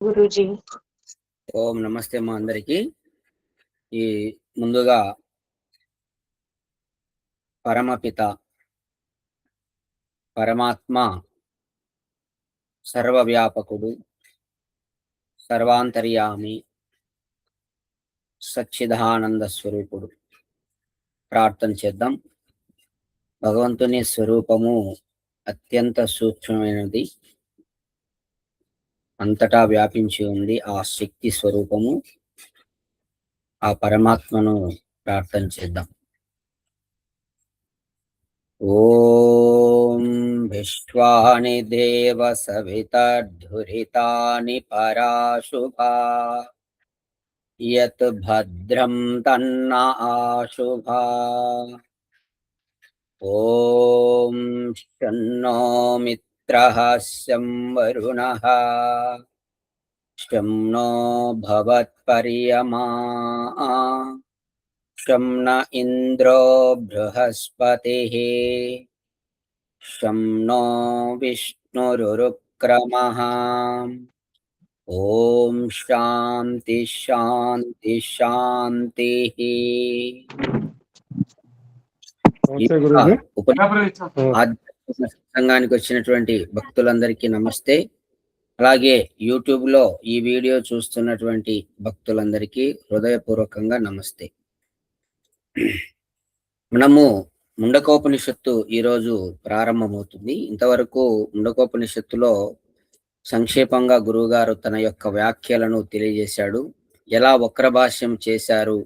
గురూజీ. ఓం నమస్తే మా అందరికి. ఈ ముందుగా పరమపిత పరమాత్మ సర్వవ్యాపకుడు, సర్వాంతర్యామి, సచ్చిదానంద స్వరూపుడు ప్రార్థన చేద్దాం. భగవంతుని స్వరూపము అత్యంత సూక్ష్మమైనది, అంతటా వ్యాపించి ఉంది. ఆ శక్తి స్వరూపము, ఆ పరమాత్మను ప్రార్థన చేద్దాం. ఓం విశ్వాని దేవ సవితర్ధురితాని పరాశుభా యత్ భద్రం తన్న ఆశుభా. ఓం శన్నో మిత్రః శం వరుణః శం నో భవత్పర్యమా శం న ఇంద్రో బృహస్పతిః శం నో విష్ణురుక్రమః. ఓం శాంతి శాంతి శాంతి. సంఘానికి వచ్చినటువంటి భక్తులందరికీ నమస్తే. అలాగే యూట్యూబ్ లో ఈ వీడియో చూస్తున్నటువంటి భక్తులందరికీ హృదయపూర్వకంగా నమస్తే. మనము ముండకోపనిషత్తు ఈరోజు ప్రారంభమవుతుంది. ఇంతవరకు ముండకోపనిషత్తులో సంక్షేపంగా గురువుగారు తన యొక్క వ్యాఖ్యలను తెలియజేశాడు. ఎలా వక్రభాష్యం చేశారు,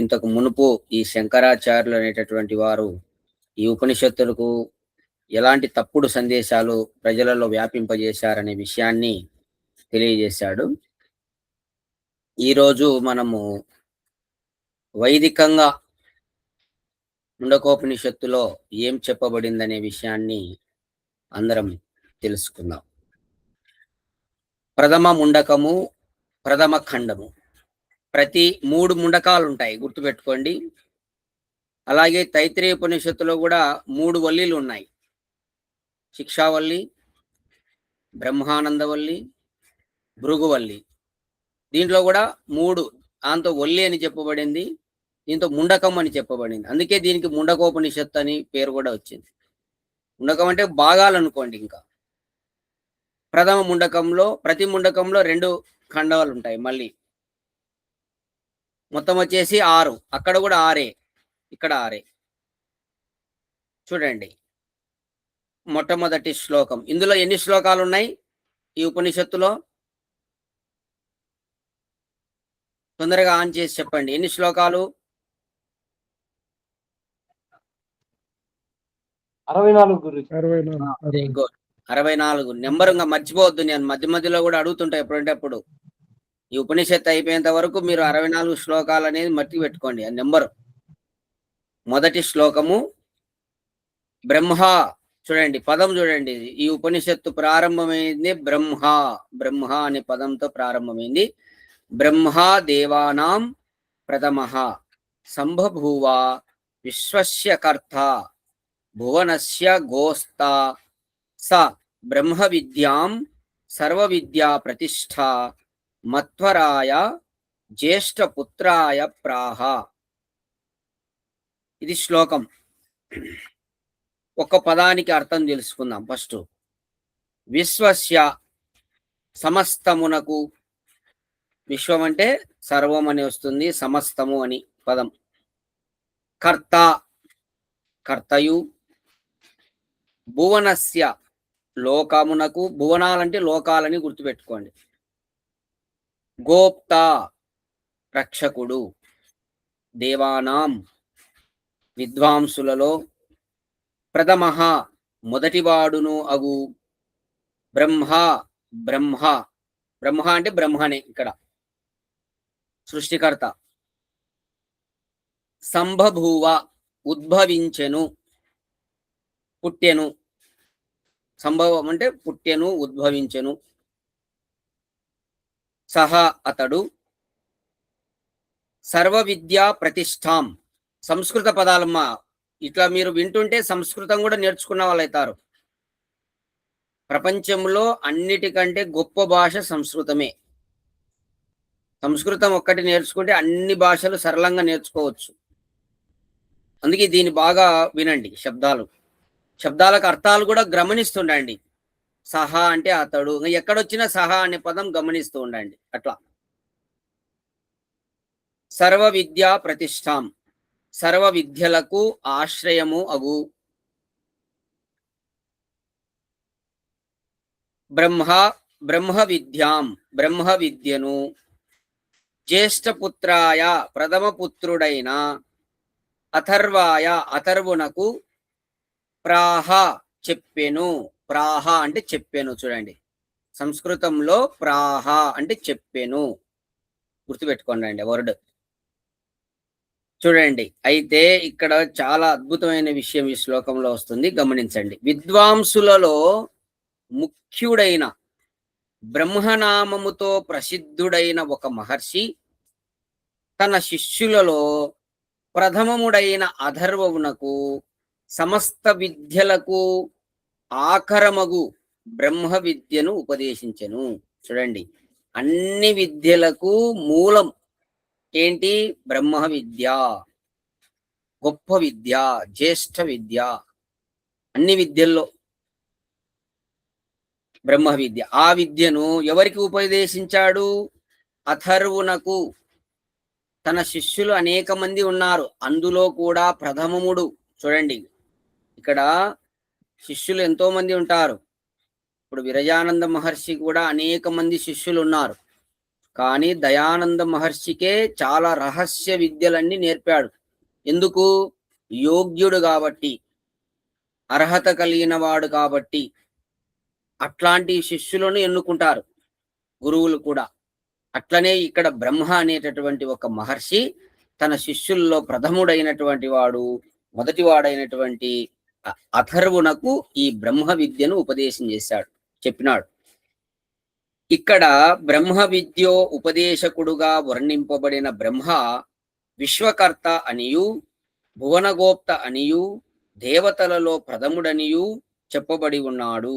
ఇంతకు మునుపు ఈ శంకరాచార్యులు అనేటటువంటి వారు ఈ ఉపనిషత్తులకు ఎలాంటి తప్పుడు సందేశాలు ప్రజలలో వ్యాపింపజేశారనే విషయాన్ని తెలియజేశాడు. ఈరోజు మనము వైదికంగా ముండకోపనిషత్తులో ఏం చెప్పబడిందనే విషయాన్ని అందరం తెలుసుకుందాం. ప్రథమ ముండకము, ప్రథమ ఖండము, ప్రతి 3 ముండకాలు ఉంటాయి, గుర్తుపెట్టుకోండి. అలాగే తైత్రేయ ఉపనిషత్తులో కూడా 3 వల్లీలు ఉన్నాయి. శిక్షావల్లి, బ్రహ్మానందవల్లి, భృగువల్లి. దీంట్లో కూడా 3 దాంతో వల్లి అని చెప్పబడింది, దీంతో ముండకం అని చెప్పబడింది. అందుకే దీనికి ముండకోపనిషత్తు అని పేరు కూడా వచ్చింది. ముండకం అంటే భాగాలు అనుకోండి. ఇంకా ప్రథమ ముండకంలో ప్రతి ముండకంలో 2 ఖండాలు ఉంటాయి. మళ్ళీ మొత్తం వచ్చేసి 6. అక్కడ కూడా 6, ఇక్కడ 6. చూడండి, మొట్టమొదటి శ్లోకం. ఇందులో ఎన్ని శ్లోకాలు ఉన్నాయి ఈ ఉపనిషత్తులో? తొందరగా ఆన్ చేసి చెప్పండి, ఎన్ని శ్లోకాలు? 64. 64 నెంబర్. ఇంకా మర్చిపోవద్దు, నేను మధ్య మధ్యలో కూడా అడుగుతుంటా ఎప్పుడంటే అప్పుడు. ఈ ఉపనిషత్తు అయిపోయేంత వరకు మీరు 64 శ్లోకాలు అనేది మట్టి పెట్టుకోండి, ఆ నెంబరు. మొదటి శ్లోకము బ్రహ్మ. చూడండి, పదం చూడండి. ఈ ఉపనిషత్తు ప్రారంభమైంది బ్రహ్మ. బ్రహ్మ అనే పదంతో ప్రారంభమైంది. బ్రహ్మ దేవానాం ప్రథమః సంబభూవ విశ్వస్య కర్త భువనస్య గోస్తా స బ్రహ్మ విద్యాం సర్వ విద్యా ప్రతిష్ఠ మత్వరాయ జ్యేష్ఠపుత్రాయ ప్రాహ. ఇది శ్లోకం. ఒక పదానికి అర్థం తెలుసుకుందాం ఫస్ట్. విశ్వస్య, సమస్తమునకు. విశ్వం అంటే సర్వం అని వస్తుంది, సమస్తము అని పదం. కర్త, కర్తయు. భువనస్య, లోకమునకు. భువనాలంటే లోకాలని గుర్తుపెట్టుకోండి. గోప్త, రక్షకుడు. దేవానాం, విద్వాంసులలో. ప్రథమః, మొదటివాడును అగు. బ్రహ్మ, బ్రహ్మ. బ్రహ్మ అంటే బ్రహ్మనే ఇక్కడ, సృష్టికర్త. సంబభూవ, ఉద్భవించెను, పుట్టెను. సంభవం అంటే పుట్టెను, ఉద్భవించెను. సహ, అతడు. సర్వ విద్యా ప్రతిష్టాం. సంస్కృత పదాలమ్మా, ఇట్లా మీరు వింటుంటే సంస్కృతం కూడా నేర్చుకున్న వాళ్ళు అవుతారు. ప్రపంచంలో అన్నిటికంటే గొప్ప భాష సంస్కృతమే. సంస్కృతం ఒక్కటి నేర్చుకుంటే అన్ని భాషలు సరళంగా నేర్చుకోవచ్చు. అందుకే దీన్ని బాగా వినండి శబ్దాలు. శబ్దాలకు అర్థాలు కూడా గమనిస్తుండండి. సహా అంటే అతడు. ఎక్కడొచ్చినా సహా అనే పదం గమనిస్తూ ఉండండి. అట్లా. సర్వ విద్యా ప్రతిష్టాం. సర్వ విద్యలకు ఆశ్రయము అగు. బ్రహ్మ బ్రహ్మ విద్యాం. బ్రహ్మ విద్యను జ్యేష్ఠపుత్రాయ ప్రథమ పుత్రుడైన అథర్వాయ అథర్వునకు ప్రాహ చెప్పెను. ప్రాహ అంటే చెప్పెను. చూడండి, సంస్కృతంలో ప్రాహ అంటే చెప్పెను. గుర్తుపెట్టుకోండి వర్డ్. చూడండి, అయితే ఇక్కడ చాలా అద్భుతమైన విషయం ఈ శ్లోకంలో వస్తుంది, గమనించండి. విద్వాంసులలో ముఖ్యుడైన బ్రహ్మనామముతో ప్రసిద్ధుడైన ఒక మహర్షి తన శిష్యులలో ప్రథమముడైన అథర్వమునకు సమస్త విద్యలకు ఆకరమగు బ్రహ్మ విద్యను ఉపదేశించెను. చూడండి, అన్ని విద్యలకు మూలం ఏంటి? బ్రహ్మ విద్య, గొప్ప విద్య, జ్యేష్ఠ విద్య. అన్ని విద్యల్లో బ్రహ్మ విద్య. ఆ విద్యను ఎవరికి ఉపదేశించాడు? అథర్వునకు. తన శిష్యులు అనేక మంది ఉన్నారు, అందులో కూడా ప్రథమముడు. చూడండి, ఇక్కడ శిష్యులు ఎంతో మంది ఉంటారు. ఇప్పుడు విరజానంద మహర్షి కూడా అనేక మంది శిష్యులు ఉన్నారు. కానీ దయానంద మహర్షికే చాలా రహస్య విద్యలన్నీ నేర్పాడు. ఎందుకు? యోగ్యుడు కాబట్టి, అర్హత కలిగిన వాడు కాబట్టి. అట్లాంటి శిష్యులను ఎన్నుకుంటారు గురువులు కూడా. అట్లనే ఇక్కడ బ్రహ్మ అనేటటువంటి ఒక మహర్షి తన శిష్యుల్లో ప్రథముడైనటువంటి వాడు, మొదటివాడైనటువంటి అథర్వునకు ఈ బ్రహ్మ విద్యను ఉపదేశం చేశాడు, చెప్పినాడు. ఇక్కడ బ్రహ్మ విద్యో ఉపదేశకుడుగా వర్ణింపబడిన బ్రహ్మ విశ్వకర్త అనియు, భువనగోప్త అనియు, దేవతలలో ప్రథముడనియు చెప్పబడి ఉన్నాడు.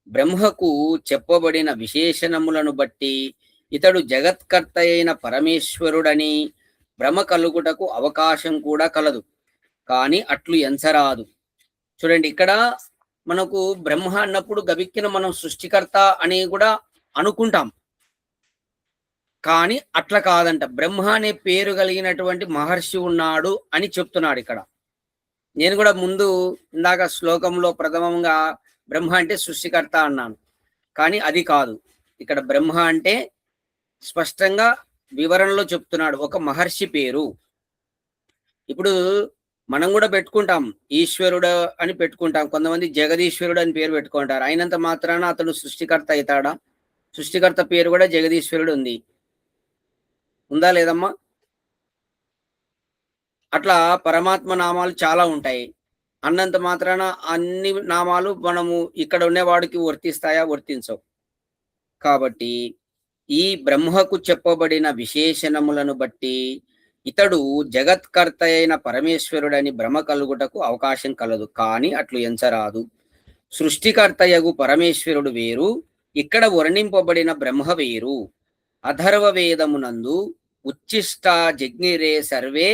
బ్రహ్మకు చెప్పబడిన విశేషణములను బట్టి ఇతడు జగత్కర్త అయిన పరమేశ్వరుడని భ్రమ కలుగుటకు అవకాశం కూడా కలదు, కానీ అట్లు ఎంచరాదు. చూడండి, ఇక్కడ మనకు బ్రహ్మ అన్నప్పుడు గబిక్కిన మనం సృష్టికర్త అని కూడా అనుకుంటాం, కానీ అట్లా కాదంట. బ్రహ్మ అనే పేరు కలిగినటువంటి మహర్షి ఉన్నాడు అని చెప్తున్నాడు ఇక్కడ. నేను కూడా ముందు ఇందాక శ్లోకంలో ప్రథమంగా బ్రహ్మ అంటే సృష్టికర్త అన్నాను, కానీ అది కాదు. ఇక్కడ బ్రహ్మ అంటే స్పష్టంగా వివరణలో చెప్తున్నాడు, ఒక మహర్షి పేరు. ఇప్పుడు మనం కూడా పెట్టుకుంటాం, ఈశ్వరుడు అని పెట్టుకుంటాం. కొంతమంది జగదీశ్వరుడు అని పేరు పెట్టుకుంటారు. అయినంత మాత్రాన అతను సృష్టికర్త అవుతాడా? సృష్టికర్త పేరు కూడా జగదీశ్వరుడు ఉంది, ఉందా లేదమ్మా? అట్లా పరమాత్మ నామాలు చాలా ఉంటాయి. అన్నంత మాత్రాన అన్ని నామాలు మనము ఇక్కడ ఉండేవాడికి వర్తిస్తాయా? వర్తించవు. కాబట్టి ఈ బ్రహ్మకు చెప్పబడిన విశేషణములను బట్టి ఇతడు జగత్కర్త అయిన పరమేశ్వరుడని భ్రమ కలుగుటకు అవకాశం కలదు, కానీ అట్లు ఎంచరాదు. సృష్టికర్తయగు పరమేశ్వరుడు వేరు, ఇక్కడ వర్ణింపబడిన బ్రహ్మ వేరు. అథర్వ వేదమునందు ఉచ్చిష్ట జగ్నిరే సర్వే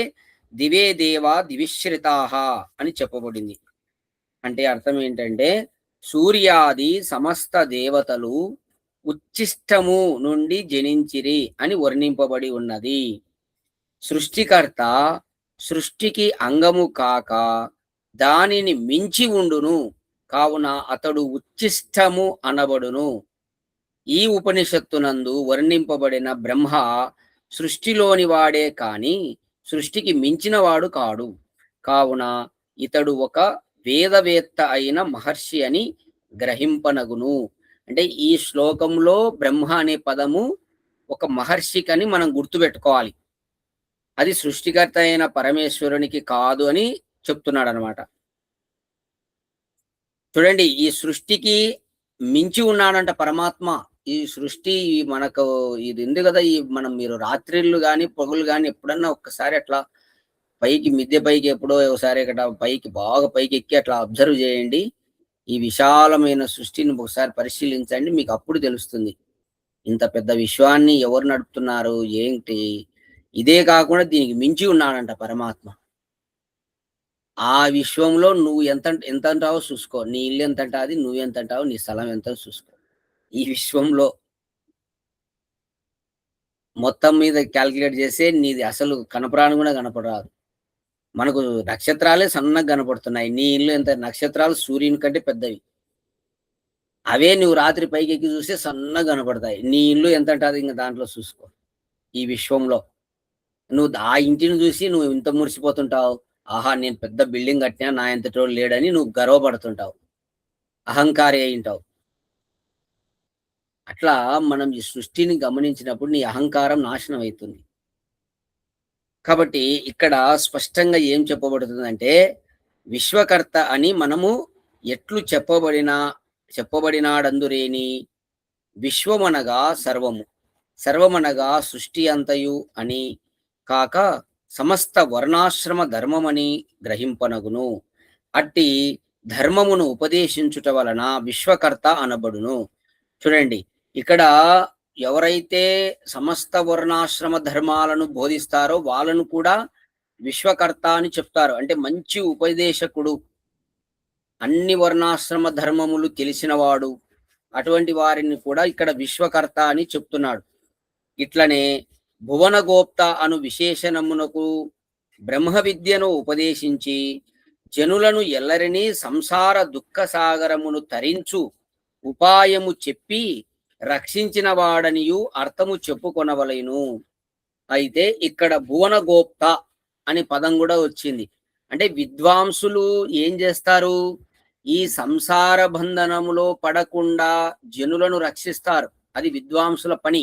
దివే దేవా దివిశ్రితాహ అని చెప్పబడింది. అంటే అర్థం ఏంటంటే, సూర్యాది సమస్త దేవతలు ఉచ్చిష్టము నుండి జనించిరి అని వర్ణింపబడి ఉన్నది. సృష్టికర్త సృష్టికి అంగము కాక దానిని మించి ఉండును, కావున అతడు ఉచ్చిష్టము అనబడును. ఈ ఉపనిషత్తునందు వర్ణింపబడిన బ్రహ్మ సృష్టిలోని వాడే కాని సృష్టికి మించిన వాడు కాడు, కావున ఇతడు ఒక వేదవేత్త అయిన మహర్షి అని గ్రహింపనగును. అంటే ఈ శ్లోకంలో బ్రహ్మ అనే పదము ఒక మహర్షికని మనం గుర్తుపెట్టుకోవాలి. అది సృష్టికర్త అయిన పరమేశ్వరునికి కాదు అని చెప్తున్నాడు అనమాట. చూడండి, ఈ సృష్టికి మించి ఉన్నాడంట పరమాత్మ. ఈ సృష్టి మనకు ఇది ఉంది కదా, ఈ మనం మీరు రాత్రిళ్ళు కానీ పగులు కానీ ఎప్పుడన్నా ఒక్కసారి అట్లా పైకి మిద్దె పైకి ఎప్పుడో ఒకసారి ఇక్కడ పైకి బాగా పైకి ఎక్కి అట్లా అబ్జర్వ్ చేయండి. ఈ విశాలమైన సృష్టిని ఒకసారి పరిశీలించండి, మీకు అప్పుడు తెలుస్తుంది ఇంత పెద్ద విశ్వాన్ని ఎవరు నడుపుతున్నారు ఏంటి. ఇదే కాకుండా దీనికి మించి ఉన్నాడంట పరమాత్మ. ఆ విశ్వంలో నువ్వు ఎంత అంటావో చూసుకో, నీ ఇల్లు ఎంత అంటాది, నువ్వెంత అంటావు, నీ స్థలం ఎంత చూసుకో. ఈ విశ్వంలో మొత్తం మీద క్యాలిక్యులేట్ చేస్తే నీది అసలు కనపరాని కూడా కనపడరాదు. మనకు నక్షత్రాలే సన్నగా కనపడుతున్నాయి, నీ ఇల్లు ఎంత, నక్షత్రాలు సూర్యుని కంటే పెద్దవి. అవే నువ్వు రాత్రి పైకెక్కి చూస్తే సన్నగా కనపడతాయి. నీ ఇల్లు ఎంత అంటాది ఇంకా దాంట్లో చూసుకో. ఈ విశ్వంలో నువ్వు ఆ ఇంటిని చూసి నువ్వు ఇంత మురిసిపోతుంటావు. ఆహా, నేను పెద్ద బిల్డింగ్ కట్టినా, నా ఎంతటోడు లేడని నువ్వు గర్వపడుతుంటావు, అహంకారి అయి ఉంటావు. అట్లా మనం ఈ సృష్టిని గమనించినప్పుడు నీ అహంకారం నాశనం అవుతుంది. కాబట్టి ఇక్కడ స్పష్టంగా ఏం చెప్పబడుతుందంటే, విశ్వకర్త అని మనము ఎట్లు చెప్పబడినాడందురేని, విశ్వమనగా సర్వము, సర్వమనగా సృష్టి అంతయు అని కాక సమస్త వర్ణాశ్రమ ధర్మమని గ్రహింపనగును. అట్టి ధర్మమును ఉపదేశించుట వలన విశ్వకర్త అనబడును. చూడండి, ఇక్కడ ఎవరైతే సమస్త వర్ణాశ్రమ ధర్మాలను బోధిస్తారో వాళ్ళను కూడా విశ్వకర్త అని చెప్తారు. అంటే మంచి ఉపదేశకుడు, అన్ని వర్ణాశ్రమ ధర్మములు తెలిసినవాడు, అటువంటి వారిని కూడా ఇక్కడ విశ్వకర్త అని చెప్తున్నాడు. ఇట్లనే భువనగోప్త అను విశేషణమునకు బ్రహ్మ విద్యను ఉపదేశించి జనులను ఎల్లరినీ సంసార దుఃఖ సాగరమును తరించు ఉపాయము చెప్పి రక్షించిన వాడనియు అర్థము చెప్పుకొనవలెను. అయితే ఇక్కడ భువనగోప్త అనే పదం కూడా వచ్చింది. అంటే విద్వాంసులు ఏం చేస్తారు, ఈ సంసార బంధనములో పడకుండా జనులను రక్షిస్తారు. అది విద్వాంసుల పని.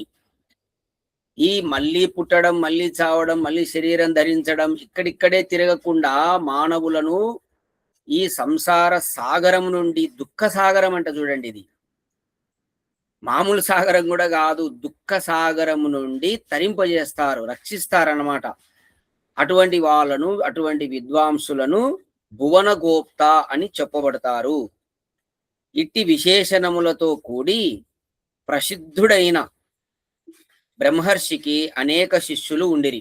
ఈ మళ్ళీ పుట్టడం, మళ్ళీ చావడం, మళ్ళీ శరీరం ధరించడం, ఇక్కడిక్కడే తిరగకుండా మానవులను ఈ సంసార సాగరం నుండి, దుఃఖ సాగరం అంట చూడండి, ఇది మామూలు సాగరం కూడా కాదు, దుఃఖ సాగరం నుండి తరింపజేస్తారు, రక్షిస్తారన్నమాట. అటువంటి వాళ్ళను, అటువంటి విద్వాంసులను భువనగోప్త అని చెప్పబడతారు. ఇట్టి విశేషణములతో కూడి ప్రసిద్ధుడైన బ్రహ్మర్షికి అనేక శిష్యులు ఉండిరి.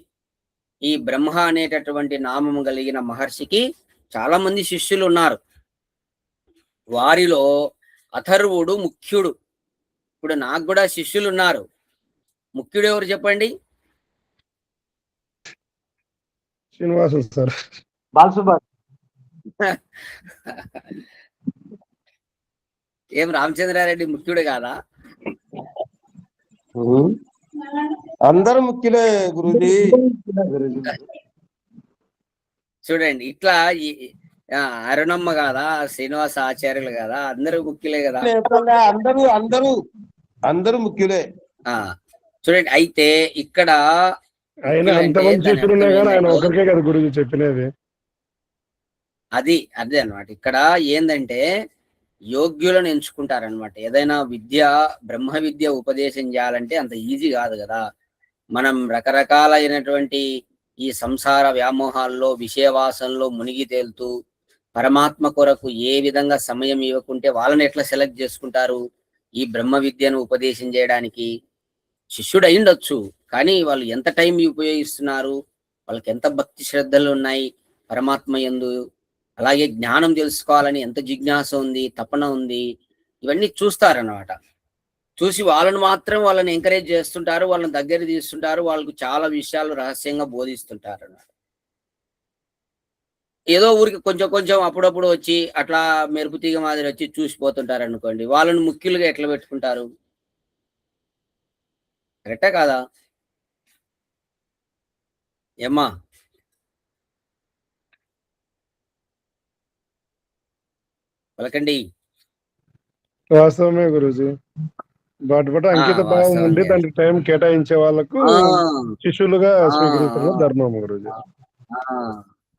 ఈ బ్రహ్మ అనేటటువంటి నామము కలిగిన మహర్షికి చాలా మంది శిష్యులు ఉన్నారు. వారిలో అథర్వుడు ముఖ్యుడు. ఇప్పుడు నాకు కూడా శిష్యులు ఉన్నారు. ముఖ్యుడు ఎవరు చెప్పండి? శ్రీనివాసు సార్. ఏం రామచంద్రారెడ్డి ముఖ్యుడు కాదా? అందరూ ముఖ్యులే గురుజీ. చూడండి, ఇట్లా అరుణమ్మ కాదా, శ్రీనివాస ఆచార్యులు కాదా, అందరూ ముఖ్యులే కదా. అందరూ అందరూ అందరూ ముఖ్యులే. చూడండి, అయితే ఇక్కడ ఆయన అంతమంది శిష్యులు ఉన్నా కానీ ఆయన ఒకరికే కదా గురుజీ చెప్పినది. అదే అన్నమాట. ఇక్కడ ఏందంటే యోగ్యులను ఎంచుకుంటారనమాట. ఏదైనా విద్య, బ్రహ్మ విద్య ఉపదేశం చేయాలంటే అంత ఈజీ కాదు కదా. మనం రకరకాలైనటువంటి ఈ సంసార వ్యామోహాల్లో, విషయవాసంలో మునిగి తేలుతూ పరమాత్మ కొరకు ఏ విధంగా సమయం ఇవ్వకుంటే వాళ్ళని ఎట్లా సెలెక్ట్ చేసుకుంటారు? ఈ బ్రహ్మ విద్యను ఉపదేశం చేయడానికి శిష్యుడు అయిండొచ్చు, కానీ వాళ్ళు ఎంత టైం ఉపయోగిస్తున్నారు, వాళ్ళకి ఎంత భక్తి శ్రద్ధలు ఉన్నాయి పరమాత్మ యందు, అలాగే జ్ఞానం తెలుసుకోవాలని ఎంత జిజ్ఞాస ఉంది, తపన ఉంది, ఇవన్నీ చూస్తారన్నమాట. చూసి వాళ్ళని ఎంకరేజ్ చేస్తుంటారు, వాళ్ళని దగ్గర తీస్తుంటారు, వాళ్ళకు చాలా విషయాలు రహస్యంగా బోధిస్తుంటారు అన్నమాట. ఏదో ఊరికి కొంచెం కొంచెం అప్పుడప్పుడు వచ్చి అట్లా మెరుపు తీగ మాదిరి వచ్చి చూసిపోతుంటారు అనుకోండి, వాళ్ళని ముఖ్యులుగా ఎట్లా పెట్టుకుంటారు? కరెక్టా కాదా? ఏమ్మా? పలకండి. వాస్తవమే గురుజీ. వాటి పట్ల అంకిత భావం ఉండి దానికి టైం కేటాయించే వాళ్ళకు శిష్యులుగా స్వీకరించడం ధర్మం గురుజీ.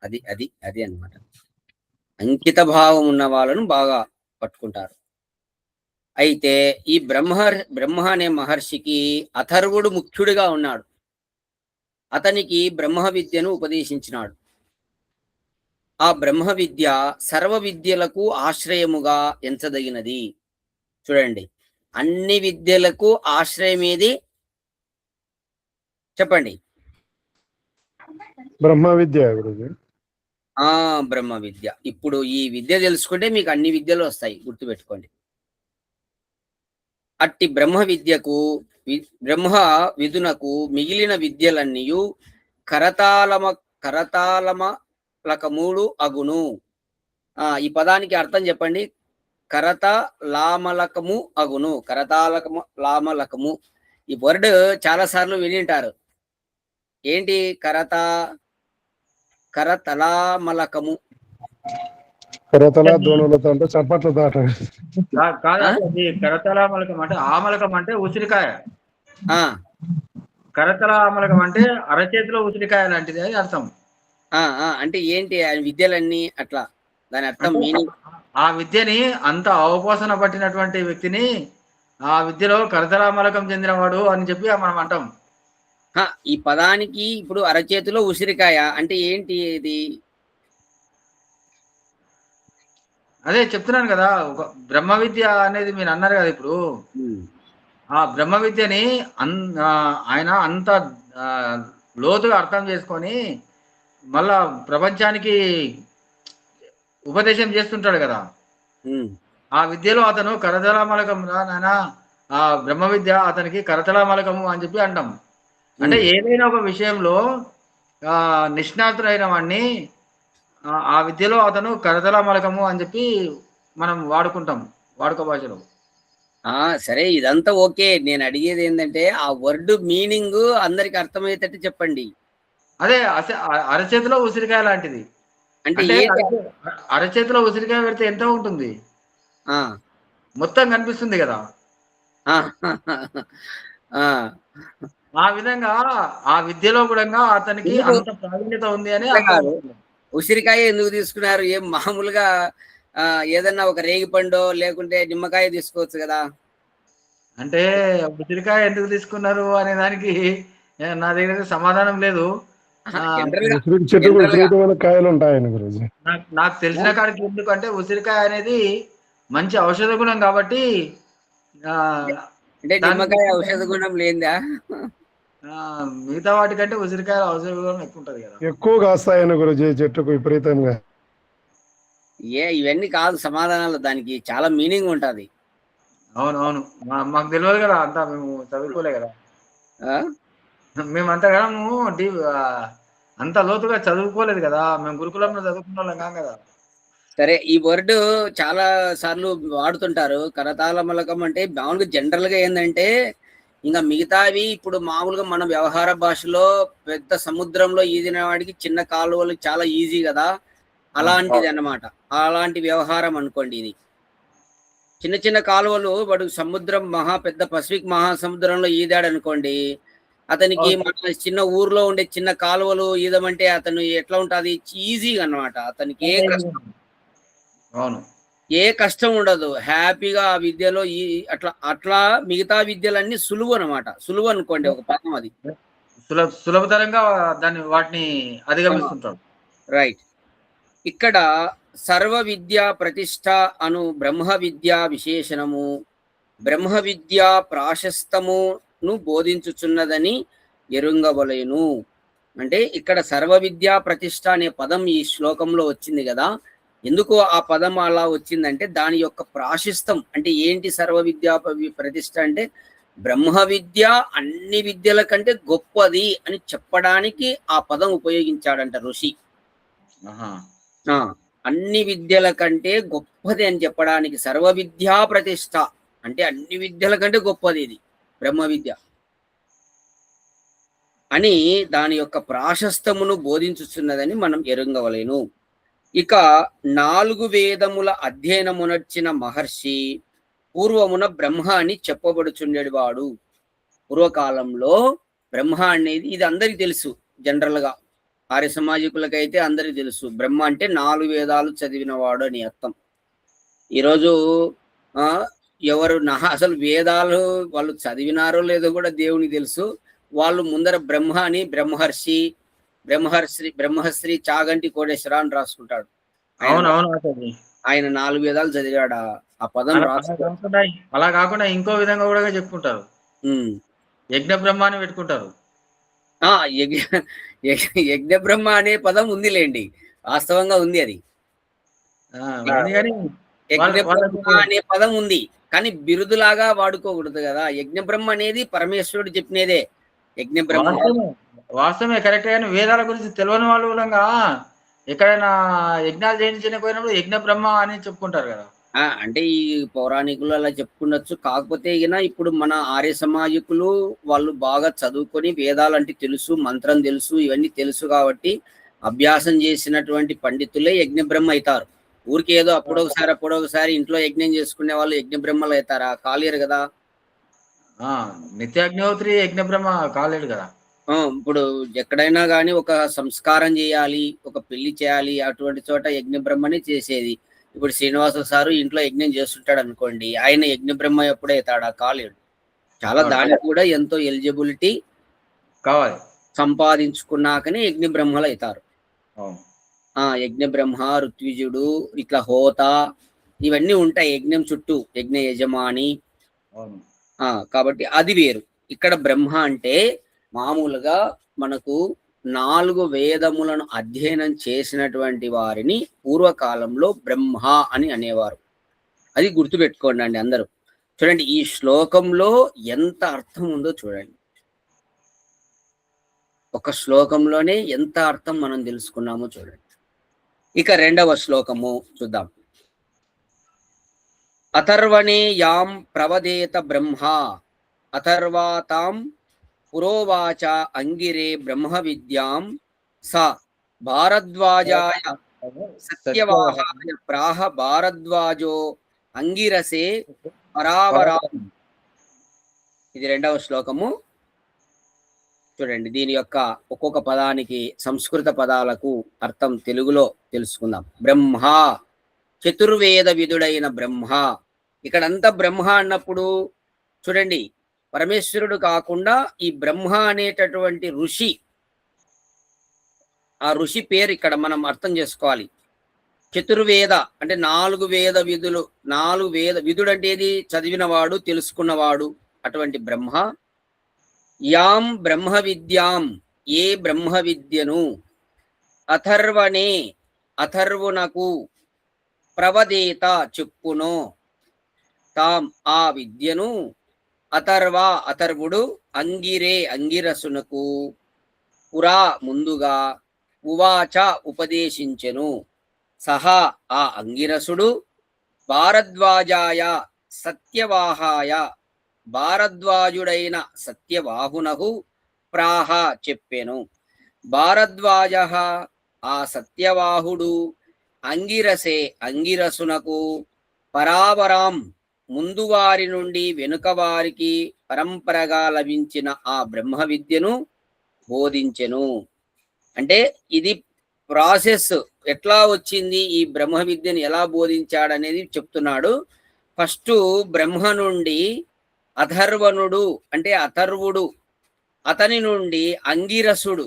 అది అది అది అన్నమాట. అంకిత భావం ఉన్న వాళ్ళను బాగా పట్టుకుంటారు. అయితే ఈ బ్రహ్మ అనే మహర్షికి అథర్వుడు ముఖ్యుడిగా ఉన్నాడు. అతనికి బ్రహ్మ విద్యను ఉపదేశించినాడు. ఆ బ్రహ్మ విద్య సర్వ విద్యలకు ఆశ్రయముగా ఎంచదగినది. చూడండి, అన్ని విద్యలకు ఆశ్రయం ఏది చెప్పండి? బ్రహ్మ విద్య గురుజీ. బ్రహ్మ విద్య. ఇప్పుడు ఈ విద్య తెలుసుకుంటే మీకు అన్ని విద్యలు వస్తాయి, గుర్తుపెట్టుకోండి. అట్టి బ్రహ్మ విద్యకు బ్రహ్మ విధునకు మిగిలిన విద్యలన్నీయు కరతాళమలకములు అగును. ఈ పదానికి అర్థం చెప్పండి. కరత లామలకము అగును. కరతాళకము లామలకము, ఈ వర్డ్ చాలా సార్లు వినింటారు. ఏంటి కరతలామలకము? కరతల దోణులతో అంటే చప్పట్ల దాట. కాదండి, కరతలామలకం అంటే ఆమలకం అంటే ఉసిరికాయ. కరతలామలకం అంటే అరచేతిలో ఉసిరికాయ లాంటిది అని అర్థం. అంటే ఏంటి ఆ విద్యలన్నీ అట్లా, దాని అర్థం మీనింగ్? ఆ విద్యని అంత అవపోసన పట్టినటువంటి వ్యక్తిని ఆ విద్యలో కరతలామలకం చెందినవాడు అని చెప్పి మనం అంటాం. ఈ పదానికి ఇప్పుడు అరచేతిలో ఉసిరికాయ అంటే ఏంటి ఇది? అదే చెప్తున్నాను కదా, ఒక బ్రహ్మ విద్య అనేది మీరు అన్నారు కదా ఇప్పుడు. ఆ బ్రహ్మ విద్యని ఆయన అంత లోతుగా అర్థం చేసుకొని మళ్ళా ప్రపంచానికి ఉపదేశం చేస్తుంటాడు కదా. ఆ విద్యలో అతను కరతలామలకం రా నాయన, ఆ బ్రహ్మ విద్య అతనికి కరతలామలకము అని చెప్పి అంటాం. అంటే ఏదైనా ఒక విషయంలో నిష్ణాతుడైన వాడిని ఆ విద్యలో అతను కరతలామలకము అని చెప్పి మనం వాడుకుంటాం వాడుక భాషలో. సరే, ఇదంతా ఓకే. నేను అడిగేది ఏంటంటే ఆ వర్డ్ మీనింగ్ అందరికి అర్థమయ్యేటట్టు చెప్పండి. అదే అరచేతిలో ఉసిరికాయ లాంటిది. అంటే అరచేతిలో ఉసిరికాయ పెడితే ఎంత ఉంటుంది? మొత్తం కనిపిస్తుంది కదా. ఆ విధంగా ఆ విద్యలో కూడా అతనికి అంత ప్రావీణ్యత ఉంది అని అర్థం. ఉసిరికాయ ఎందుకు తీసుకున్నారు? ఏం మామూలుగా ఏదన్నా ఒక రేగిపండో లేకుంటే నిమ్మకాయ తీసుకోవచ్చు కదా. అంటే ఉసిరికాయ ఎందుకు తీసుకున్నారు అనే దానికి నా దగ్గర సమాధానం లేదు. కాయలు ఉంటాయని గురించి నాకు తెలిసిన కాడికి. ఎందుకంటే ఉసిరికాయ అనేది మంచి ఔషధ గుణం కాబట్టి. అంటే నిమ్మకాయ ఔషధ గుణం లేదా? మిగతా వాటికంటే ఉసిరికాయ ఔషధ గుణం ఎక్కువ ఉంటది కదా. ఎక్కువ కాస్తాయని గురించి చెట్టుకు విపరీతంగా. ఇవన్నీ కాదు సమాధానాలు, దానికి చాలా మీనింగ్ ఉంటది. అవునవును, మాకు తెలియదు కదా, అంతా మేము చదువుకోలే కదా. మేము అంతగానము అంత లోతుగా చదువుకోలేదు కదా, మేము గురుకులంలో చదువుకున్న వాళ్ళం కాం కదా. సరే, ఈ వర్డ్ చాలా సార్లు వాడుతుంటారు. కరతాళమలకం అంటే మామూలుగా జనరల్ గా ఏంటంటే ఇంకా మిగతావి ఇప్పుడు మామూలుగా మన వ్యవహార భాషలో పెద్ద సముద్రంలో ఈదిన వాడికి చిన్న కాలువలు చాలా ఈజీ కదా, అలాంటిది అన్నమాట. అలాంటి వ్యవహారం అనుకోండి ఇది. చిన్న చిన్న కాలువలు వాడు సముద్రం పెద్ద పసిఫిక్ మహాసముద్రంలో ఈదాడు అనుకోండి, అతనికి మన చిన్న ఊర్లో ఉండే చిన్న కాలువలు ఈదమంటే అతను ఎట్లా ఉంటది, ఈజీగా అన్నమాట. అతనికి ఏ కష్టం ఉండదు, హ్యాపీగా ఆ విద్యలో అట్లా మిగతా విద్యలన్నీ సులువు అనమాట. సులువు అనుకోండి ఒక పదం, అది సులభతరంగా వాటిని అధిగమిస్తుంటాడు. రైట్. ఇక్కడ సర్వ విద్యా ప్రతిష్ట అను బ్రహ్మ విద్యా విశేషణము బ్రహ్మ విద్యా ప్రాశస్తమును బోధించుచున్నదని ఎరుంగవలేను. అంటే ఇక్కడ సర్వ విద్యా ప్రతిష్ట అనే పదం ఈ శ్లోకంలో వచ్చింది కదా. ఎందుకు ఆ పదం అలా వచ్చిందంటే దాని యొక్క ప్రాశస్తం అంటే ఏంటి? సర్వ విద్యా ప్రతిష్ట అంటే బ్రహ్మ విద్య అన్ని విద్యల కంటే గొప్పది అని చెప్పడానికి ఆ పదం ఉపయోగించాడంట ఋషి. అన్ని విద్యల కంటే గొప్పది అని చెప్పడానికి సర్వ విద్యా ప్రతిష్ట అంటే అన్ని విద్యల కంటే గొప్పది ఇది బ్రహ్మ విద్య అని దాని యొక్క ప్రాశస్తమును బోధించుచున్నదని మనం ఎరుంగవలేను. ఇక 4 వేదముల అధ్యయనమునర్చిన మహర్షి పూర్వమున బ్రహ్మ అని చెప్పబడుచుండేవాడు. పూర్వకాలంలో బ్రహ్మ అనేది ఇది అందరికి తెలుసు. జనరల్ గా ఆర్య సమాజికులకైతే అందరికి తెలుసు, బ్రహ్మ అంటే 4 వేదాలు చదివినవాడు అని అర్థం. ఈరోజు ఎవరు అసలు వేదాలు వాళ్ళు చదివినారో లేదో కూడా దేవునికి తెలుసు. వాళ్ళు ముందర బ్రహ్మ అని బ్రహ్మర్షి బ్రహ్మశ్రీ చాగంటి కోటేశ్వర అని రాసుకుంటాడు. ఆయన 4 వేదాలు చదివాడు. ఆ పదం అలా కాకుండా ఇంకో విధంగా కూడా చెప్పుకుంటారు. యజ్ఞ బ్రహ్మ అని పెట్టుకుంటారు. యజ్ఞ బ్రహ్మ అనే పదం ఉందిలేండి, వాస్తవంగా ఉంది. అది యజ్ఞ బ్రహ్మ అనే పదం ఉంది, కానీ బిరుదులాగా వాడుకోకూడదు కదా. యజ్ఞ బ్రహ్మ అనేది పరమేశ్వరుడు చెప్పినదే యజ్ఞ బ్రహ్మ. వాస్తవమే, కరెక్ట్. కానీ వేదాల గురించి తెలియని వాళ్ళు కూడా ఎక్కడైనా యజ్ఞాలు చేయించకపోయినప్పుడు యజ్ఞ బ్రహ్మ అని చెప్పుకుంటారు కదా. అంటే ఈ పౌరాణికులు అలా చెప్పుకున్నచ్చు. కాకపోతే ఇప్పుడు మన ఆర్య సమాజికులు వాళ్ళు బాగా చదువుకొని వేదాలంటే తెలుసు, మంత్రం తెలుసు, ఇవన్నీ తెలుసు కాబట్టి అభ్యాసం చేసినటువంటి పండితులే యజ్ఞ బ్రహ్మ అవుతారు. ఊరికి ఏదో అప్పుడొకసారి ఇంట్లో యజ్ఞం చేసుకునే వాళ్ళు యజ్ఞ బ్రహ్మలు అవుతారా? కాలేరు కదా. నిత్యాగ్నిహోత్రి యజ్ఞ బ్రహ్మ కాలేడు కదా. ఇప్పుడు ఎక్కడైనా కానీ ఒక సంస్కారం చేయాలి, ఒక పెళ్లి చేయాలి, అటువంటి చోట యజ్ఞ బ్రహ్మని చేసేది. ఇప్పుడు శ్రీనివాస సారు ఇంట్లో యజ్ఞం చేస్తుంటాడు అనుకోండి, ఆయన యజ్ఞ బ్రహ్మ ఎప్పుడే అవుతాడా? కాలేడు. చాలా దానికి కూడా ఎంతో ఎలిజిబిలిటీ కావాలి, సంపాదించుకున్నాకనే యజ్ఞ బ్రహ్మలు అవుతారు. యజ్ఞ బ్రహ్మ, ఋత్విజుడు, ఇట్లా హోత, ఇవన్నీ ఉంటాయి యజ్ఞం చుట్టూ. యజ్ఞ యజమాని. కాబట్టి అది వేరు. ఇక్కడ బ్రహ్మ అంటే మామూలుగా మనకు 4 వేదములను అధ్యయనం చేసినటువంటి వారిని పూర్వకాలంలో బ్రహ్మ అని అనేవారు. అది గుర్తుపెట్టుకోండి అండి అందరూ. చూడండి, ఈ శ్లోకంలో ఎంత అర్థం ఉందో చూడండి. ఒక శ్లోకంలోనే ఎంత అర్థం మనం తెలుసుకున్నామో చూడండి. ఇక 2వ శ్లోకము చూద్దాం. అథర్వణే యాం ప్రవదేత బ్రహ్మ అథర్వాతాం పురోవాచ అంగిరే బ్రహ్మ విద్యాం స భారద్వాజాయ సత్యవాహాయ ప్రాహ భారద్వాజో అంగిరసే పరావరాం. ఇది 2వ శ్లోకము. చూడండి, దీని యొక్క ఒక్కొక్క పదానికి సంస్కృత పదాలకు అర్థం తెలుగులో తెలుసుకుందాం. బ్రహ్మ, చతుర్వేద విధుడైన బ్రహ్మ. ఇక్కడంతా బ్రహ్మ అన్నప్పుడు చూడండి, పరమేశ్వరుడు కాకుండా ఈ బ్రహ్మ అనేటటువంటి ఋషి, ఆ ఋషి పేరు ఇక్కడ మనం అర్థం చేసుకోవాలి. చతుర్వేద అంటే 4 వేద విధులు. 4 వేద విధుడు అంటే ఏది? చదివినవాడు, తెలుసుకున్నవాడు. అటువంటి బ్రహ్మ. యాం బ్రహ్మ విద్యాం, ఏ బ్రహ్మ విద్యను, అథర్వణే అథర్వునకు, ప్రవదేత చెప్పునో, తాం ఆ విద్యను, అథర్వ అథర్వుడు, అంగిరే అంగిరసునకు, పురా ముందుగా, ఉవాచ ఉపదేశించెను, సహా ఆ అంగిరసుడు, భారద్వాజాయ సత్యవాహాయ భారద్వాజుడైన సత్యవాహునకు, ప్రాహ చెప్పెను. భారద్వాజ ఆ సత్యవాహుడు, అంగిరసే అంగిరసునకు, పరావరాం ముందు వారి నుండి వెనుక వారికి పరంపరగా లభించిన ఆ బ్రహ్మ విద్యను బోధించెను. అంటే ఇది ప్రాసెస్ ఎట్లా వచ్చింది, ఈ బ్రహ్మ విద్యను ఎలా బోధించాడనేది చెప్తున్నాడు. ఫస్ట్ బ్రహ్మ నుండి అథర్వణుడు అంటే అథర్వుడు, అతని నుండి అంగిరసుడు,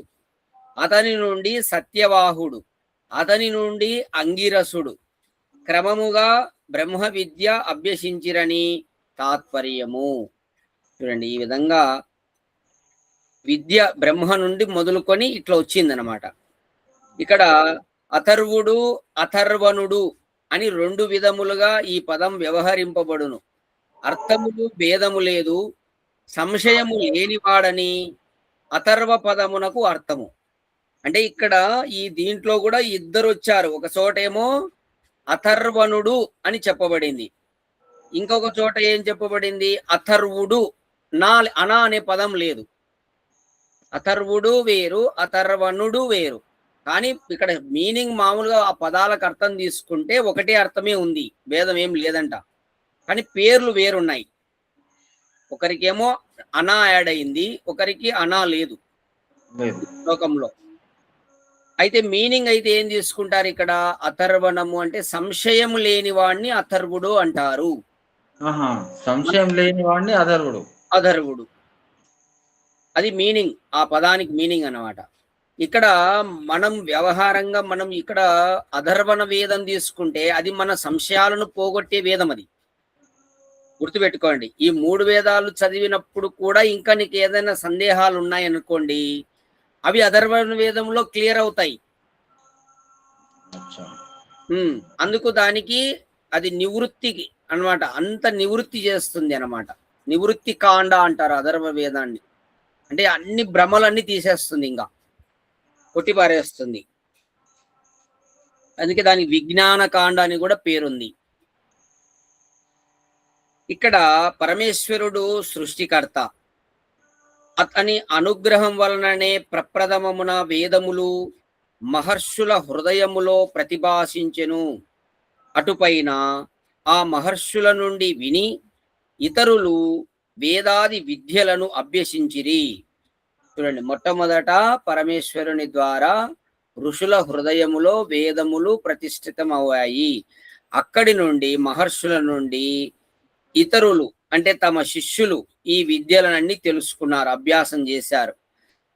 అతని నుండి సత్యవాహుడు, అతని నుండి అంగిరసుడు క్రమముగా బ్రహ్మ విద్య అభ్యసించిరని తాత్పర్యము. చూడండి, ఈ విధంగా విద్య బ్రహ్మ నుండి మొదలుకొని ఇట్లా వచ్చిందనమాట. ఇక్కడ అథర్వుడు, అథర్వణుడు అని 2 విధములుగా ఈ పదం వ్యవహరింపబడును. అర్థములు భేదము లేదు, సంశయము లేనివాడని అథర్వ పదమునకు అర్థము. అంటే ఇక్కడ ఈ దీంట్లో కూడా ఇద్దరు వచ్చారు. ఒక చోటేమో అథర్వణుడు అని చెప్పబడింది, ఇంకొక చోట ఏం చెప్పబడింది? అథర్వుడు. అనా అనే పదం లేదు. అథర్వుడు వేరు, అథర్వణుడు వేరు. కానీ ఇక్కడ మీనింగ్ మామూలుగా ఆ పదాలకు అర్థం తీసుకుంటే ఒకటే అర్థమే ఉంది, భేదం ఏం లేదంట. కానీ పేర్లు వేరున్నాయి. ఒకరికేమో అనా యాడ్ అయింది, ఒకరికి అనా లేదు శ్లోకంలో. అయితే మీనింగ్ అయితే ఏం తీసుకుంటారు ఇక్కడ? అథర్వణము అంటే సంశయం లేని వాడిని అథర్వుడు అంటారు. సంశయం లేని వాడిని అథర్వుడు. అథర్వుడు అది మీనింగ్, ఆ పదానికి మీనింగ్ అన్నమాట. ఇక్కడ మనం వ్యవహారంగా మనం ఇక్కడ అధర్వణ వేదం తీసుకుంటే అది మన సంశయాలను పోగొట్టే వేదం. అది గుర్తుపెట్టుకోండి. ఈ 3 వేదాలు చదివినప్పుడు కూడా ఇంకా నీకు ఏదైనా సందేహాలు ఉన్నాయనుకోండి, అవి అధర్వణ వేదంలో క్లియర్ అవుతాయి. అందుకు దానికి అది నివృత్తికి అన్నమాట, అంత నివృత్తి చేస్తుంది అన్నమాట. నివృత్తి కాండ అంటారు అధర్వ వేదాన్ని. అంటే అన్ని భ్రమలన్నీ తీసేస్తుంది, ఇంకా కొట్టిపారేస్తుంది. అందుకే దానికి విజ్ఞాన కాండ అని కూడా పేరుంది. ఇక్కడ పరమేశ్వరుడు సృష్టికర్త. అతని అనుగ్రహం వలననే ప్రప్రథమమున వేదములు మహర్షుల హృదయములో ప్రతిభాసించెను. అటుపైన ఆ మహర్షుల నుండి విని ఇతరులు వేదాది విద్యలను అభ్యసించిరి. చూడండి, మొట్టమొదట పరమేశ్వరుని ద్వారా ఋషుల హృదయములో వేదములు ప్రతిష్ఠితమయ్యాయి. అక్కడి నుండి మహర్షుల నుండి ఇతరులు అంటే తమ శిష్యులు ఈ విద్యలనన్నీ తెలుసుకున్నారు, అభ్యాసం చేశారు.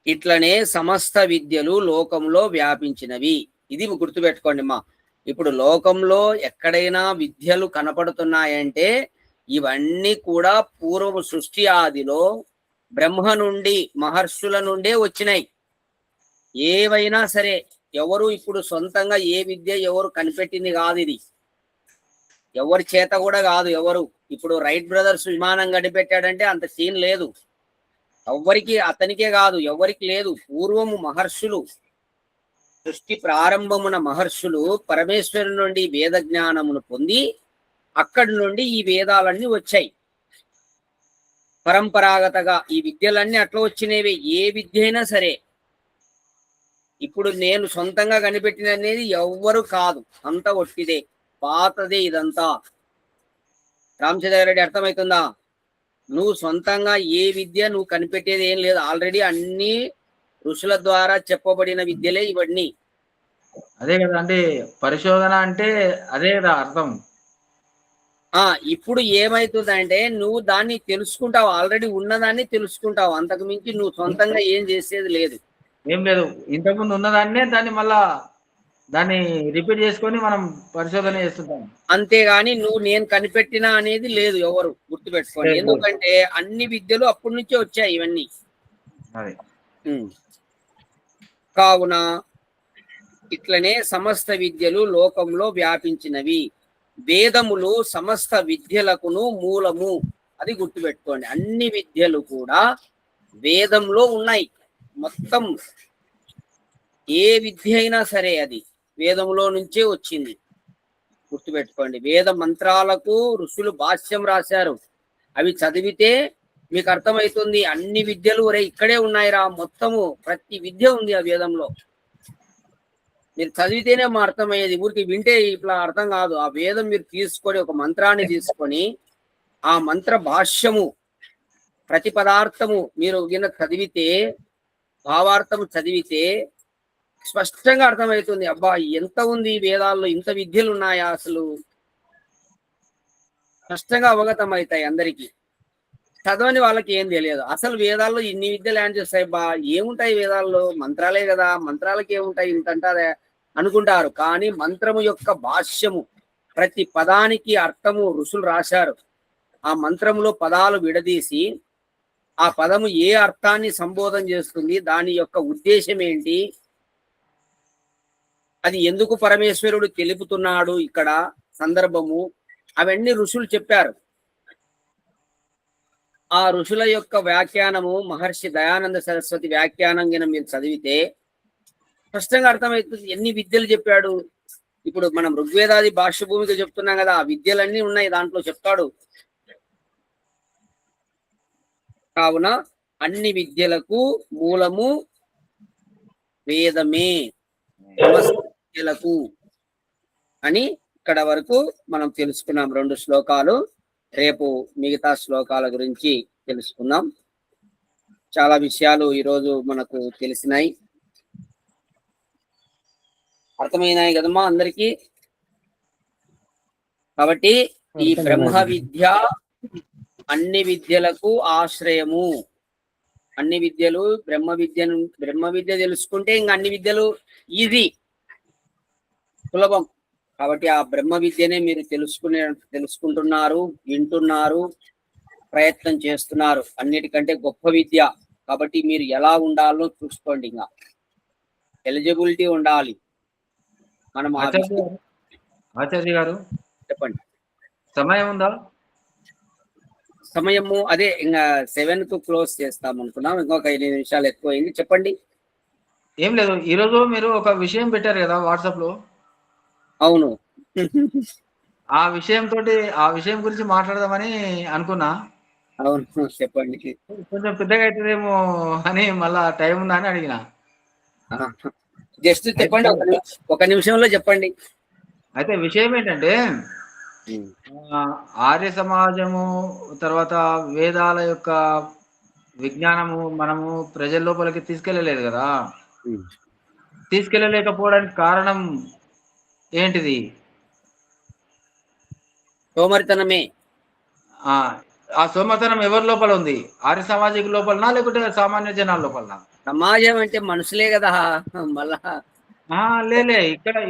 ఇట్లనే సమస్త విద్యలు లోకంలో వ్యాపించినవి. ఇది గుర్తుపెట్టుకోండి మా. ఇప్పుడు లోకంలో ఎక్కడైనా విద్యలు కనపడుతున్నాయంటే ఇవన్నీ కూడా పూర్వ సృష్టి ఆదిలో బ్రహ్మ నుండి మహర్షుల నుండే వచ్చినాయి. ఏవైనా సరే ఎవరు ఇప్పుడు సొంతంగా ఏ విద్య ఎవరు కనిపెట్టింది కాదు. ఇది ఎవరి చేత కూడా కాదు. ఎవరు ఇప్పుడు రైట్ బ్రదర్స్ విమానం కనిపెట్టాడంటే అంత సీన్ లేదు. ఎవ్వరికి, అతనికే కాదు ఎవరికి లేదు. పూర్వము మహర్షులు, సృష్టి ప్రారంభమున మహర్షులు పరమేశ్వరు నుండి వేద జ్ఞానమును పొంది అక్కడి నుండి ఈ వేదాలన్నీ వచ్చాయి. పరంపరాగతగా ఈ విద్యలన్నీ అట్లా వచ్చినవి. ఏ విద్య అయినా సరే ఇప్పుడు నేను సొంతంగా కనిపెట్టిన అనేది ఎవ్వరు కాదు, అంత ఒట్టిదే, పాతదే ఇదంతా. రామచంద్రారెడ్డి అర్థమవుతుందా? నువ్వు సొంతంగా ఏ విద్య నువ్వు కనిపెట్టేది ఏం లేదు. ఆల్రెడీ అన్ని ఋషుల ద్వారా చెప్పబడిన విద్యలే ఇవన్నీ. అదే కదా అంటే పరిశోధన అంటే అదే కదా అర్థం. ఇప్పుడు ఏమైతుందంటే నువ్వు దాన్ని తెలుసుకుంటావు, ఆల్రెడీ ఉన్నదాన్ని తెలుసుకుంటావు. అంతకు మించి నువ్వు సొంతంగా ఏం చేసేది లేదు. ఏం లేదు, ఇంతకుముందు ఉన్నదాన్నే దాన్ని మళ్ళా దాన్ని రిపీట్ చేసుకొని మనం పరిశోధన చేస్తుంటాం. అంతేగాని నువ్వు నేను కనిపెట్టినా అనేది లేదు, ఎవరు గుర్తుపెట్టుకోండి. ఎందుకంటే అన్ని విద్యలు అప్పటి నుంచే వచ్చాయి ఇవన్నీ. కావున ఇట్లనే సమస్త విద్యలు లోకంలో వ్యాపించినవి. వేదములు సమస్త విద్యలకును మూలము. అది గుర్తుపెట్టుకోండి. అన్ని విద్యలు కూడా వేదంలో ఉన్నాయి. మొత్తం ఏ విద్య అయినా సరే అది వేదంలో నుంచే వచ్చింది. గుర్తుపెట్టుకోండి. వేద మంత్రాలకు ఋషులు భాష్యం రాశారు. అవి చదివితే మీకు అర్థమవుతుంది. అన్ని విద్యలు ఇక్కడే ఉన్నాయిరా, మొత్తము ప్రతి విద్య ఉంది ఆ వేదంలో. మీరు చదివితేనే మా అర్థమయ్యేది. ఊరికి వింటే ఇట్లా అర్థం కాదు. ఆ వేదం మీరు తీసుకొని ఒక మంత్రాన్ని తీసుకొని ఆ మంత్ర భాష్యము ప్రతి పదార్థము మీరు చదివితే, భావార్థము చదివితే స్పష్టంగా అర్థమవుతుంది. అబ్బా ఎంత ఉంది వేదాల్లో, ఇంత విద్యలు ఉన్నాయా అసలు, స్పష్టంగా అవగతం అవుతాయి అందరికీ. చదవని వాళ్ళకి ఏం తెలియదు. అసలు వేదాల్లో ఇన్ని విద్యలు ఏం చేస్తాయి బా, ఏముంటాయి వేదాల్లో, మంత్రాలే కదా, మంత్రాలకి ఏముంటాయి ఇంత అంటారే అనుకుంటారు. కానీ మంత్రము యొక్క భాష్యము ప్రతి పదానికి అర్థము ఋషులు రాశారు. ఆ మంత్రములో పదాలు విడదీసి ఆ పదము ఏ అర్థాన్ని సంబోధన చేస్తుంది, దాని యొక్క ఉద్దేశం ఏంటి, అది ఎందుకు పరమేశ్వరుడు తెలుపుతున్నాడు ఇక్కడ సందర్భము, అవన్నీ ఋషులు చెప్పారు. ఆ ఋషుల యొక్క వ్యాఖ్యానము మహర్షి దయానంద సరస్వతి వ్యాఖ్యానం కింద మీరు చదివితే స్పష్టంగా అర్థమవుతుంది ఎన్ని విద్యలు చెప్పాడు. ఇప్పుడు మనం ఋగ్వేదాది భాష్య భూమిక చెప్తున్నాం కదా, ఆ విద్యలన్నీ ఉన్నాయి దాంట్లో చెప్తాడు. కావున అన్ని విద్యలకు మూలము వేదమే, సమస్త విద్యలకు అని ఇక్కడ వరకు మనం తెలుసుకున్నాం. 2 శ్లోకాలు. రేపు మిగతా శ్లోకాల గురించి తెలుసుకుందాం. చాలా విషయాలు ఈరోజు మనకు తెలిసినాయి, అర్థమైనాయి కదమ్మా అందరికీ. కాబట్టి ఈ బ్రహ్మ విద్య అన్ని విద్యలకు ఆశ్రయము. అన్ని విద్యలు బ్రహ్మ విద్య తెలుసుకుంటే ఇంకా అన్ని విద్యలు ఈజీ, సులభం. కాబట్టి ఆ బ్రహ్మ విద్యనే మీరు తెలుసుకుంటున్నారు, వింటున్నారు, ప్రయత్నం చేస్తున్నారు. అన్నిటికంటే గొప్ప విద్య. కాబట్టి మీరు ఎలా ఉండాలో చూసుకోండి. ఇంకా ఎలిజిబిలిటీ ఉండాలి. మనం ఆచార్య గారు చెప్పండి. సమయం ఉందా? సమయము అదే ఇంకా 7 కు క్లోజ్ చేస్తాం అనుకున్నాం. ఇంకొక 5 నిమిషాలు ఎక్కువైంది. చెప్పండి. ఏం లేదు, ఈరోజు మీరు ఒక విషయం పెట్టారు కదా వాట్సాప్ లో. అవును. ఆ విషయం గురించి మాట్లాడదామని అనుకున్నా. అవును, చెప్పండి. కొంచెం పెద్దగా అవుతుందేమో అని మళ్ళా టైం ఉందా అని అడిగిన. జస్ట్ చెప్పండి, ఒక నిమిషంలో చెప్పండి. అయితే విషయం ఏంటంటే ఆర్య సమాజము తర్వాత వేదాల యొక్క విజ్ఞానము మనము ప్రజల లోపలికి తీసుకెళ్ళలేదు కదా. తీసుకెళ్ళలేకపోవడానికి కారణం ఏంటిది? సోమరితనమే. ఆ సోమరితనం ఎవరి లోపల ఉంది? ఆర్య సామాజిక లోపలనా లేకుంటే సామాన్య జనాల లోపలనా? సమాజం అంటే మనుషులే కదా మళ్ళా. లేలే,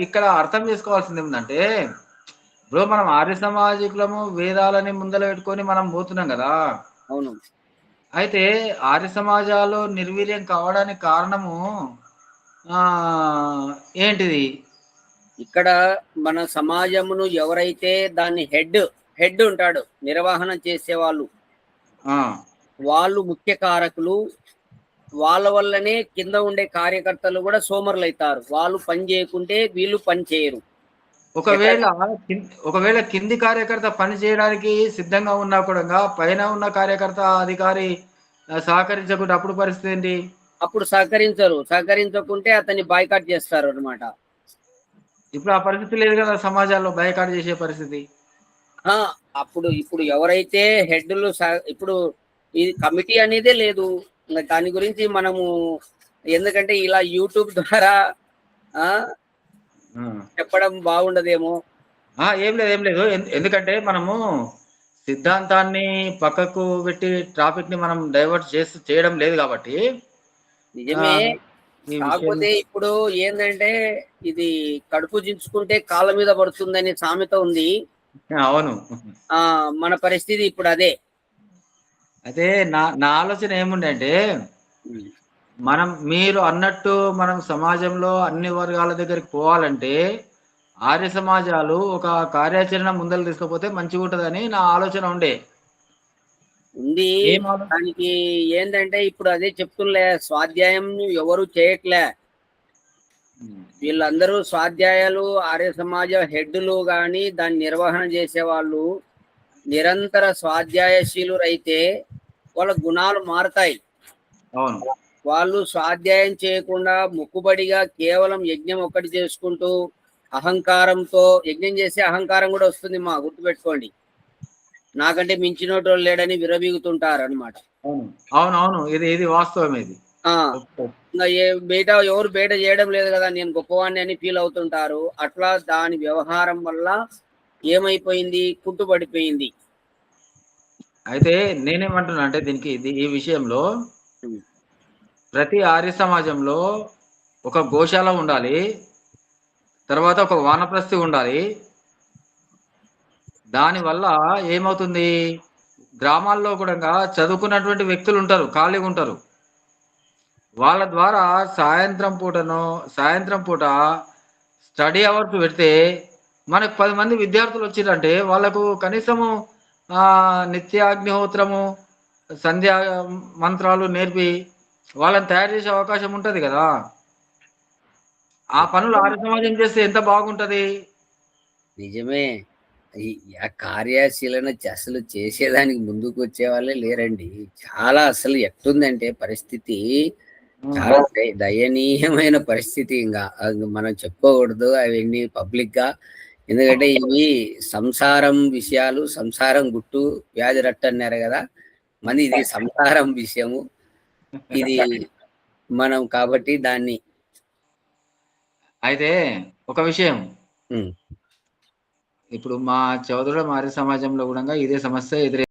ఇక్కడ అర్థం చేసుకోవాల్సింది ఏంటంటే, ఇప్పుడు మనం ఆర్య సమాజికులము వేదాలని ముందర పెట్టుకొని మనం పోతున్నాం కదా. అవును. అయితే ఆర్య సమాజాలు నిర్వీర్యం కావడానికి కారణము ఏంటిది? ఇక్కడ మన సమాజమును ఎవరైతే దాన్ని హెడ్ ఉంటాడు, నిర్వహణ చేసేవాళ్ళు, వాళ్ళు ముఖ్య కారకులు. వాళ్ళ వల్లనే కింద ఉండే కార్యకర్తలు కూడా సోమరులు అవుతారు. వాళ్ళు పని చేయకుంటే వీళ్ళు పని చేయరు. ఒకవేళ కింది కార్యకర్త పని చేయడానికి సిద్ధంగా ఉన్నా కూడా పైన ఉన్న కార్యకర్త అధికారి సహకరించకుండా అప్పుడు పరిస్థితి ఏంటి? అప్పుడు సహకరించకుంటే అతన్ని బాయ్కాట్ చేస్తారు అన్నమాట. ఇప్పుడు ఆ పరిస్థితి లేదు కదా సమాజాల్లో, బాయ్కాట్ చేసే పరిస్థితి. ఇప్పుడు ఎవరైతే హెడ్లు ఇప్పుడు ఈ కమిటీ అనేదే లేదు. దాని గురించి మనము ఎందుకంటే ఇలా యూట్యూబ్ ద్వారా చెప్పడం బాగుండదేమో. ఏం లేదు. ఎందుకంటే మనము సిద్ధాంతాన్ని పక్కకు పెట్టి ట్రాఫిక్ ని మనం డైవర్ట్ చేయడం లేదు కాబట్టి. నిజమే. కాకపోతే ఇప్పుడు ఏంటంటే ఇది కడుపు చించుకుంటే కాళ్ళ మీద పడుతుందనే సామెత ఉంది. అవును. మన పరిస్థితి ఇప్పుడు అదే. అదే నా ఆలోచన ఏముండే అంటే, మీరు అన్నట్టు మనం సమాజంలో అన్ని వర్గాల దగ్గరికి పోవాలంటే ఆర్య సమాజాలు ఒక కార్యాచరణ ముందలు తీసుకపోతే మంచిగా ఉంటదని నా ఆలోచన ఉంది. దానికి ఏంటంటే ఇప్పుడు అదే చెప్తులే, స్వాధ్యాయం ఎవరు చేయట్లే. వీళ్ళందరూ స్వాధ్యాయాలు ఆర్య సమాజ హెడ్లు గాని దాన్ని నిర్వహణ చేసే వాళ్ళు నిరంతర స్వాధ్యాయశీలు అయితే వాళ్ళ గుణాలు మారతాయి. వాళ్ళు స్వాధ్యాయం చేయకుండా మొక్కుబడిగా కేవలం యజ్ఞం ఒక్కటి చేసుకుంటూ అహంకారంతో యజ్ఞం చేసే అహంకారం కూడా వస్తుంది. గుర్తుపెట్టుకోండి, నాకంటే మించినోడు లేడని విరబీగుతుంటారు అనమాట. అవునవును, ఇది వాస్తవం. ఇది ఎవరు బయట చేయడం లేదు కదా, నేను గొప్పవాడిని అని ఫీల్ అవుతుంటారు. అట్లా దాని వ్యవహారం వల్ల ఏమైపోయింది, కుట్టుబడిపోయింది. అయితే నేనేమంటున్నా అంటే దీనికి ఈ విషయంలో ప్రతి ఆర్య సమాజంలో ఒక గోశాల ఉండాలి, తర్వాత ఒక వానప్రస్థి ఉండాలి. దానివల్ల ఏమవుతుంది, గ్రామాల్లో కూడా చదువుకున్నటువంటి వ్యక్తులు ఉంటారు, ఖాళీగా ఉంటారు. వాళ్ళ ద్వారా సాయంత్రం పూట స్టడీ అవర్స్ పెడితే మనకు 10 మంది విద్యార్థులు వచ్చిరంటే వాళ్ళకు కనీసము నిత్యాగ్నిహోత్రము సంధ్యా మంత్రాలు నేర్పి వాళ్ళని తయారు చేసే అవకాశం ఉంటది కదా. ఆ పనులు ఆర్య సమాజం చేస్తే ఎంత బాగుంటది. నిజమే. కార్యాశీలన అసలు చేసేదానికి ముందుకు వచ్చే వాళ్ళే లేరండి. చాలా అసలు ఎట్టుందంటే పరిస్థితి చాలా దయనీయమైన పరిస్థితి. ఇంకా మనం చెప్పుకోకూడదు అవన్నీ పబ్లిక్ గా. ఎందుకంటే ఇవి సంసారం విషయాలు, సంసారం గుట్టు వ్యాధి రట్టు అన్నారు కదా, మరి ఇది సంసారం విషయము ఇది మనం కాబట్టి దాన్ని. అయితే ఒక విషయం, ఇప్పుడు మా చౌదరుల ఆర్య సమాజంలో కూడా ఇదే సమస్య ఎదురై